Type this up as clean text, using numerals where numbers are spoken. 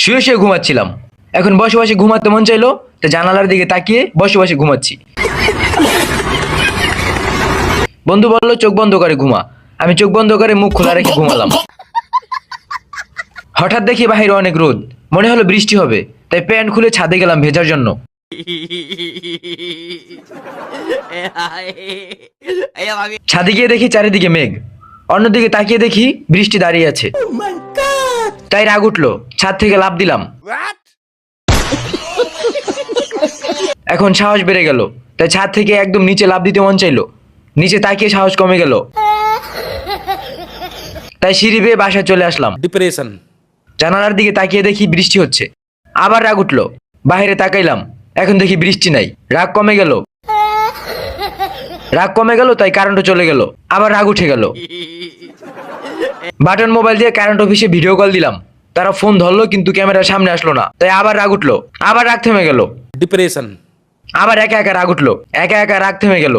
শুয়ে শুয়ে ঘুমাচ্ছিলাম, এখন বসে বসে ঘুমাতে মন চাইলো, তো জানালার দিকে তাকিয়ে বসে বসে ঘুমাচ্ছি। বন্ধু বললো চোখ বন্ধ করে ঘুমা। আমি চোখ বন্ধ করে মুখ খোলা রেখে ঘুমালাম। হঠাৎ দেখি বাহিরে অনেক রোদ, মনে হলো বৃষ্টি হবে, তাই প্যান্ট খুলে ছাদে গেলাম ভেজার জন্য। ছাদে গিয়ে দেখি চারিদিকে মেঘ, অন্যদিকে তাকিয়ে দেখি বৃষ্টি দাঁড়িয়ে আছে। তাই রাগ উঠলো, ছাদ থেকে লাফ দিলাম। এখন সাহস বেড়ে গেল, তাই ছাদ থেকে একদম নিচে লাফ দিতে মন চাইলো। নিচে তাকিয়ে সাহস কমে গেল, তাই সিঁড়ি বেয়ে বাসায় চলে আসলাম। ডিপ্রেশন। জানালার দিকে তাকিয়ে দেখি বৃষ্টি হচ্ছে, আবার রাগ উঠলো। বাইরে তাকাইলাম, এখন দেখি বৃষ্টি নাই। রাগ কমে গেল, তাই কারেন্টও চলে গেল। আবার রাগ উঠে গেল। বাটন মোবাইল দিয়ে কারেন্ট অফিসে ভিডিও কল দিলাম, তারা ফোন ধরলো কিন্তু ক্যামেরার সামনে আসলো না, তাই আবার রাগ উঠলো। আবার রাগ থেমে গেল। ডিপ্রেশন। আবার একা একা রাগ উঠলো, একা একা রাগ থেমে গেল।